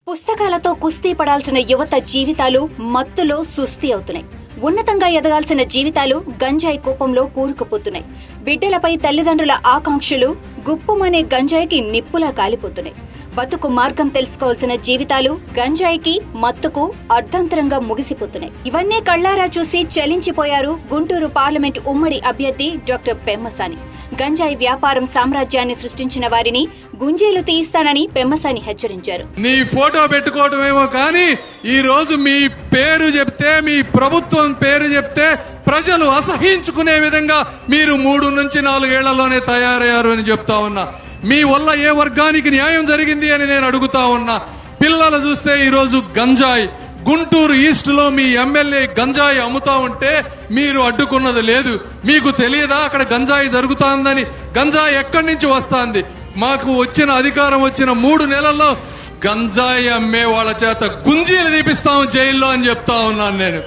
పుస్తకాలతో కుస్తీ పడాల్సిన యువత జీవితాలు మత్తులో సుస్థి అవుతున్నాయి. ఉన్నతంగా ఎదగాల్సిన జీవితాలు గంజాయి కూపంలో కూరుకుపోతున్నాయి. బిడ్డలపై తల్లిదండ్రుల ఆకాంక్షలు గుప్పుమనే గంజాయికి నిప్పులా కాలిపోతున్నాయి. బతుకు మార్గం తెలుసుకోవాల్సిన జీవితాలు గంజాయికి మత్తుకు అర్ధంతరంగా ముగిసిపోతున్నాయి. ఇవన్నీ కళ్లారా చూసి చలించిపోయారు గుంటూరు పార్లమెంట్ ఉమ్మడి అభ్యర్థి డాక్టర్ పెమ్మసాని. గంజాయి వ్యాపారం సామ్రాజ్యాన్ని సృష్టించిన వారిని గుంజేలు తీయిస్తానని పెమ్మసాని హెచ్చరించారు. నీ ఫోటో పెట్టుకోవటమేమో కానీ ఈ రోజు మీ పేరు చెప్తే, మీ ప్రభుత్వం పేరు చెప్తే ప్రజలు అసహించుకునే విధంగా మీరు 3 నుంచి 4 ఏళ్లలోనే తయారయ్యారు అని చెప్తా ఉన్నా. మీ వల్ల ఏ వర్గానికి న్యాయం జరిగింది అని నేను అడుగుతా ఉన్నా. పిల్లలు చూస్తే ఈరోజు గంజాయి, గుంటూరు ఈస్ట్ లో మీ ఎమ్మెల్యే గంజాయి అమ్ముతా ఉంటే మీరు అడ్డుకున్నది లేదు. మీకు తెలియదా అక్కడ గంజాయి జరుగుతుందని? గంజాయి ఎక్కడి నుంచి వస్తుంది? మాకు వచ్చిన అధికారం వచ్చిన 3 నెలల్లో గంజాయి అమ్మే వాళ్ళ చేత గుంజీలు తీపిస్తాము జైల్లో అని చెప్తా ఉన్నాను నేను.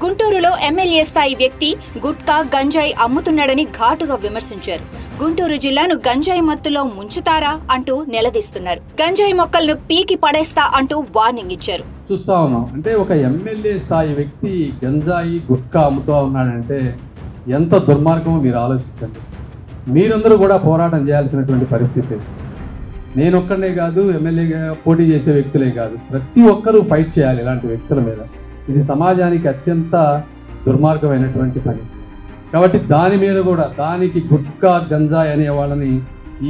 గుంటూరులో ఎమ్మెల్యే స్థాయి వ్యక్తి గుట్కా గంజాయి అమ్ముతున్నాడని ఘాటుగా విమర్శించారు. గుంటూరు జిల్లాను గంజాయి మత్తులో ముంచుతారా అంటూ నిలదీస్తున్నారు. గంజాయి మొక్కలను పీకి పడేస్తా అంటూ వార్నింగ్ ఇచ్చారు. చూస్తా ఉన్నాం అంటే ఒక ఎమ్మెల్యే స్థాయి వ్యక్తి గంజాయి గుట్కా అమ్ముతూ ఉన్నాడంటే ఎంత దుర్మార్గమో మీరు ఆలోచించండి. మీరందరూ కూడా పోరాటం చేయాల్సినటువంటి పరిస్థితి. నేను ఒక్కడనే కాదు, ఎమ్మెల్యేగా పోటీ చేసే వ్యక్తులే కాదు, ప్రతి ఒక్కరూ ఫైట్ చేయాలి ఇలాంటి వ్యక్తుల మీద. ఇది సమాజానికి అత్యంత దుర్మార్గమైనటువంటి పని. కాబట్టి దాని మీద కూడా దానికి గుట్కా గంజాయి అనే వాళ్ళని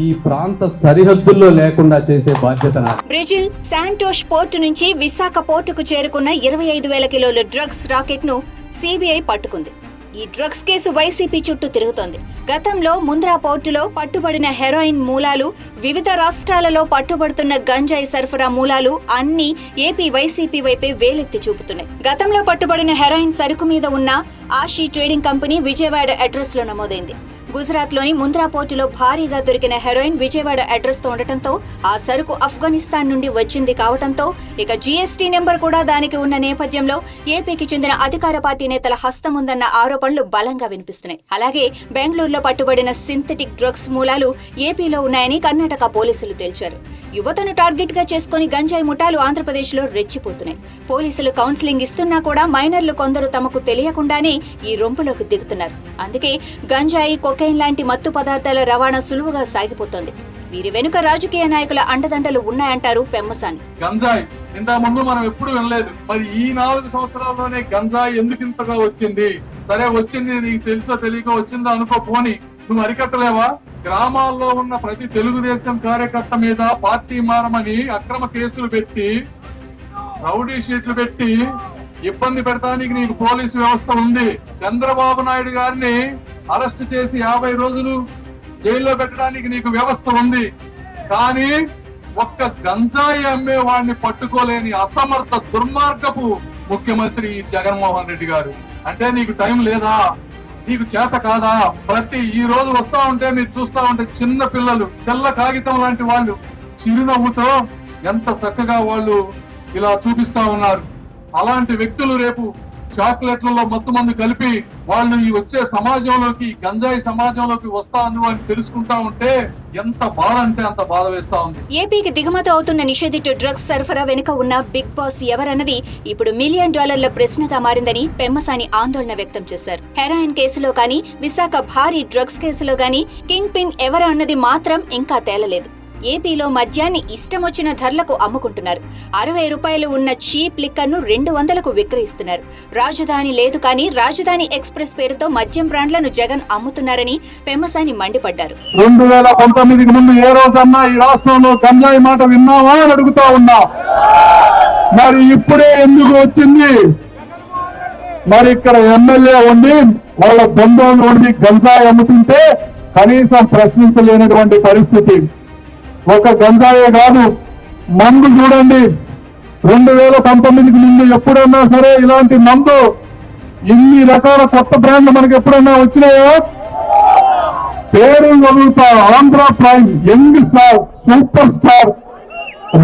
ఈ ప్రాంత సరిహద్దుల్లో లేకుండా చేసే బాధ్యత నాది. బ్రెజిల్ శాంటోష్ పోర్టు నుంచి విశాఖ పోర్టుకు చేరుకున్న 25,000 కిలోల డ్రగ్స్ రాకెట్ ను సిబిఐ పట్టుకుంది. ఈ డ్రగ్స్ కేసు వైసీపీ చుట్టూ తిరుగుతోంది. గతంలో ముంద్రా పోర్టులో పట్టుబడిన హెరాయిన్ మూలాలు, వివిధ రాష్ట్రాలలో పట్టుబడుతున్న గంజాయి సరఫరా మూలాలు అన్ని ఏపీ వైసీపీ వైపే వేలెత్తి చూపుతున్నాయి. గతంలో పట్టుబడిన హెరాయిన్ సరుకు మీద ఉన్న ఆషీ ట్రేడింగ్ కంపెనీ విజయవాడ అడ్రస్ లో నమోదైంది. గుజరాత్ లోని ముంద్రా పోర్టులో భారీగా దొరికిన హెరాయిన్ విజయవాడ అడ్రస్ తో ఉండటంతో ఆ సరుకు ఆఫ్ఘనిస్తాన్ నుండి వచ్చింది కావటంతో ఇక జీఎస్టీ నెంబర్ కూడా దానికి ఉన్న నేపథ్యంలో ఏపీకి చెందిన అధికార పార్టీ నేతల హస్తం ఉందన్న ఆరోపణలు బలంగా వినిపిస్తున్నాయి. అలాగే బెంగళూరులో పట్టుబడిన సింథటిక్ డ్రగ్స్ మూలాలు ఏపీలో ఉన్నాయని కర్ణాటక పోలీసులు తేల్చారు. యువతను టార్గెట్ గా చేసుకుని గంజాయి ముఠాలు ఆంధ్రప్రదేశ్ లో రెచ్చిపోతున్నాయి. పోలీసులు కౌన్సిలింగ్ ఇస్తున్నా కూడా మైనర్లు కొందరు తమకు తెలియకుండానే ఈ రొంపులోకి దిగుతున్నారు. అందుకే గంజాయి, కొకైన్ లాంటి మత్తు పదార్థాల రవాణా సులువుగా సాగిపోతోంది. వీరి వెనుక రాజకీయ నాయకుల అండదండలు ఉన్నాయంటారు పెమ్మసాని. గంజాయి ఇంత ముందు మనం ఎప్పుడు వినలేదు. మరి ఈ 4 సంవత్సరాల్లోనే గంజాయి ఎందుకు ఇంతగా వచ్చింది? సరే వచ్చింది, నీకు తెలుసో తెలియక వచ్చిందో అనుకో, పోని నువ్వు అరికట్టలేవా? గ్రామాల్లో ఉన్న ప్రతి తెలుగుదేశం కార్యకర్త మీద పార్టీ మారమని అక్రమ కేసులు పెట్టి, రౌడీ షీట్లు పెట్టి ఇబ్బంది పెడతానికి నీకు పోలీసు వ్యవస్థ ఉంది. చంద్రబాబు నాయుడు గారిని అరెస్ట్ చేసి 50 రోజులు జైల్లో పెట్టడానికి నీకు వ్యవస్థ ఉంది. కానీ ఒక్క గంజాయి అమ్మే వాడిని పట్టుకోలేని అసమర్థ దుర్మార్గపు ముఖ్యమంత్రి జగన్మోహన్ రెడ్డి గారు. అంటే నీకు టైం లేదా? నీకు చేత కాదా? ఈ రోజు వస్తా ఉంటే మీరు చూస్తా ఉంటే చిన్న పిల్లలు తెల్ల కాగితం లాంటి వాళ్ళు చిరునవ్వుతో ఎంత చక్కగా వాళ్ళు ఇలా చూపిస్తా ఉన్నారు. అలాంటి వ్యక్తులు రేపు చాక్లెట్లలో మత్తు మందు కలిపి వాళ్ళు ఈ వచ్చే సమాజంలోకి, గంజాయి సమాజంలోకి వస్తా అని తెలుసుకుంటా ఉంటే ఎంత బాధ అంటే అంత బాధ వేస్తా ఉంది. ఏపీకి దిగుమతి అవుతున్న నిషేధిత డ్రగ్స్ సరఫరా వెనుక ఉన్న బిగ్ బాస్ ఎవరన్నది ఇప్పుడు $1 మిలియన్ ప్రశ్నగా మారిందని పెమ్మసాని ఆందోళన వ్యక్తం చేశారు. హెరాయిన్ కేసులో కానీ, విశాఖ భారీ డ్రగ్స్ కేసులో గానీ కింగ్ పిన్ ఎవరు అన్నది మాత్రం ఇంకా తేలలేదు. ఏపీలో మద్యాన్ని ఇష్టం వచ్చిన ధరలకు అమ్ముకుంటున్నారు. 60 రూపాయలు ఉన్న చీప్ లిక్కర్ ను 200కు విక్రయిస్తున్నారు. రాజధాని లేదు కానీ రాజధాని ఎక్స్ప్రెస్ పేరుతో మద్యం బ్రాండ్లను జగన్ అమ్ముతున్నారని పెమ్మసాని మండిపడ్డారు. 2019కి ముందు ఏ రోజన్నా ఈ రాష్ట్రంలో గంజాయి మాట విన్నావా అని అడుగుతా ఉన్నా. మరి ఇప్పుడే ఎందుకు వచ్చింది? మరి ఇక్కడ ఎమ్మెల్యే ఉండి వాళ్ళ బంధువులు ఉండి గంజాయి అమ్ముతుంటే కనీసం ప్రశ్నించలేనటువంటి పరిస్థితి. ఒక గంజాయే కాదు, మందు చూడండి. 2019కి ముందు ఎప్పుడన్నా సరే ఇలాంటి మందు, ఇన్ని రకాల కొత్త బ్రాండ్లు మనకి ఎప్పుడన్నా వచ్చినాయో? పేరు చదువుతా, Andhra prime, young star, super star,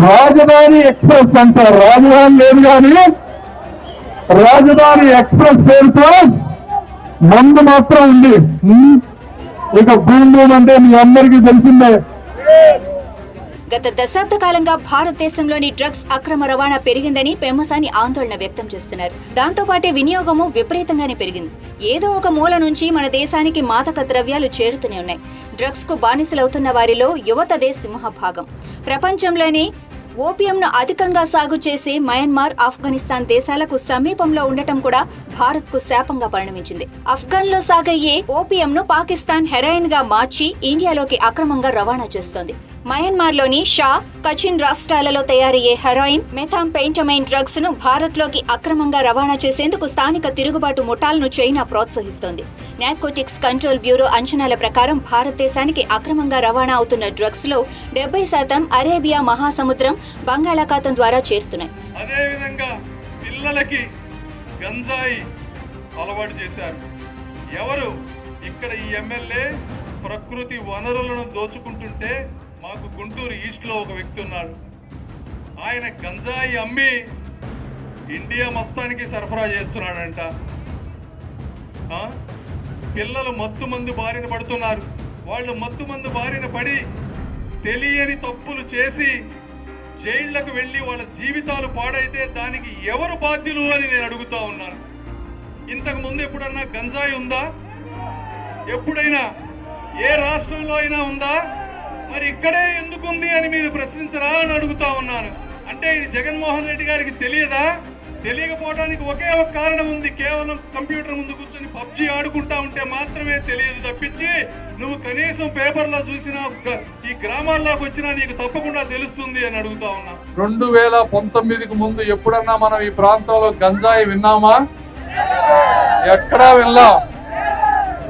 రాజధాని ఎక్స్ప్రెస్ అంటారు. రాజధాని లేదు కానీ రాజధాని ఎక్స్ప్రెస్ పేరుతో మందు మాత్రం ఉంది. ఇక భూమి అంటే మీ అందరికీ తెలిసిందే. గత దశాబ్ద కాలంగా భారతదేశంలోని డ్రగ్స్ అక్రమ రవాణా పెరిగిందని పెమ్మసాని ఆందోళన వ్యక్తం చేస్తున్నారు. దాంతోపాటే వినియోగము విపరీతంగానే పెరిగింది. ఏదో ఒక మూల నుంచి మన దేశానికి మాదక ద్రవ్యాలు చేరుతూనే ఉన్నాయి. డ్రగ్స్ కు బానిసలవుతున్న వారిలో యువతదే సింహభాగం. ప్రపంచంలోనే ఓపియంను అధికంగా సాగు చేసే మయన్మార్, ఆఫ్ఘనిస్తాన్ దేశాలకు సమీపంలో ఉండటం కూడా భారత్ కు శాపంగా పరిణమించింది. ఆఫ్ఘన్ లో సాగయ్యే ఓపియంను పాకిస్తాన్ హెరాయిన్ గా మార్చి ఇండియాలోకి అక్రమంగా రవాణా చేస్తోంది. మయన్మార్ లోని షా, కచిన్ రాష్ట్రాలలో తయారయ్యే హెరాయిన్, మెథాంఫెటమైన్ డ్రగ్స్ ను భారత్ లోకి అక్రమంగా రవాణా చేసేందుకు స్థానిక తిరుగుబాటు ముఠాలను చైనా ప్రోత్సహిస్తోంది. నార్కోటిక్స్ కంట్రోల్ బ్యూరో అంచనాల ప్రకారం భారతదేశానికి అక్రమంగా రవాణా అవుతున్న డ్రగ్స్ లో 70% అరేబియా మహాసముద్రం, బంగాళాఖాతం ద్వారా చేరుతున్నాయి. అదేవిధంగా పిల్లలకి గంజాయి అలవాటు చేశారు. ఎవరు ఇక్కడ ఈ ఎమ్మెల్యే ప్రకృతి వనరులను దోచుకుంటుంటే మాకు గుంటూరు ఈస్ట్లో ఒక వ్యక్తి ఉన్నాడు. ఆయన గంజాయి అమ్మి ఇండియా మొత్తానికి సరఫరా చేస్తున్నాడంట. పిల్లలు మత్తుమందు బారిన పడుతున్నారు. వాళ్ళు మత్తుమందు బారిన పడి తెలియని తప్పులు చేసి జైళ్లకు వెళ్ళి వాళ్ళ జీవితాలు పాడైతే దానికి ఎవరు బాధ్యులు అని నేను అడుగుతా ఉన్నాను. ఇంతకు ముందు ఎప్పుడన్నా గంజాయి ఉందా? ఎప్పుడైనా ఏ రాష్ట్రంలో అయినా ఉందా? మరి ఇక్కడే ఎందుకుంది అని మీరు ప్రశ్నించరా అని అడుగుతా ఉన్నాను. అంటే ఇది జగన్మోహన్ రెడ్డి గారికి తెలియదా? తెలియకపోవడానికి ఒకే ఒక కారణం ఉంది. కేవలం కంప్యూటర్ ముందు కూర్చొని పబ్జీ ఆడుకుంటా ఉంటే మాత్రమే తెలియదు తప్పించి నువ్వు కనీసం పేపర్లో చూసినా ఈ గ్రామాల్లోకి వచ్చినా నీకు తప్పకుండా తెలుస్తుంది అని అడుగుతా ఉన్నా. 2019కు ముందు ఎప్పుడన్నా మనం ఈ ప్రాంతంలో గంజాయి విన్నామా? ఎక్కడా వినలా.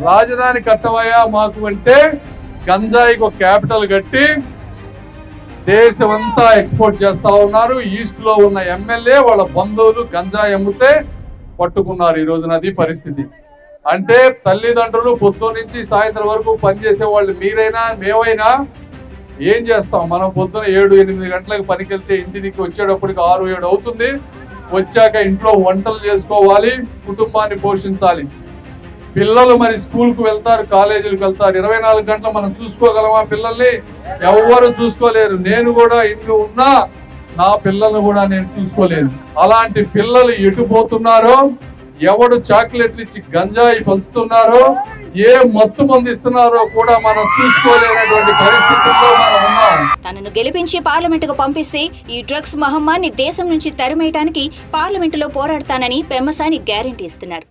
రాజధాని కట్టవయ్యా మాకు అంటే గంజాయికి ఒక క్యాపిటల్ కట్టి దేశమంతా ఎక్స్పోర్ట్ చేస్తా ఉన్నారు. ఈస్ట్ లో ఉన్న ఎమ్మెల్యే వాళ్ళ బంధువులు గంజాయి అమ్మితే పట్టుకున్నారు. ఈ రోజున అది పరిస్థితి. అంటే తల్లిదండ్రులు పొద్దు నుంచి సాయంత్రం వరకు పనిచేసే వాళ్ళు మీరైనా మేమైనా ఏం చేస్తాం? మనం పొద్దున 7-8 గంటలకు పనికి వెళ్తే ఇంటికి వచ్చేటప్పటికి 6-7 అవుతుంది. వచ్చాక ఇంట్లో వంటలు చేసుకోవాలి, కుటుంబాన్ని పోషించాలి. పిల్లలు మరి స్కూల్కు వెళ్తారు, కాలేజీలకు వెళ్తారు. 24 గంటలు మనం చూసుకోగలమా పిల్లల్ని? ఎవ్వరు చూసుకోలేరు. నేను కూడా ఇంట్లో ఉన్నా నా పిల్లల్ని కూడా నేను చూసుకోలేను. అలాంటి పిల్లలు ఎటు పోతున్నారో, ఎవడు చాక్లెట్లు ఇచ్చి గంజాయి పంచుతున్నారో, ఏ మత్తు మందు ఇస్తున్నారో కూడా మనం చూసుకోలేనటువంటి పరిస్థితుల్లో మనం ఉన్నాం. తనను గెలిపించి పార్లమెంటుకు పంపిస్తే ఈ డ్రగ్స్ మహమ్మారిని దేశం నుంచి తరిమేయడానికి పార్లమెంటులో పోరాడతానని పెమ్మసాని గ్యారెంటీ ఇస్తున్నారు.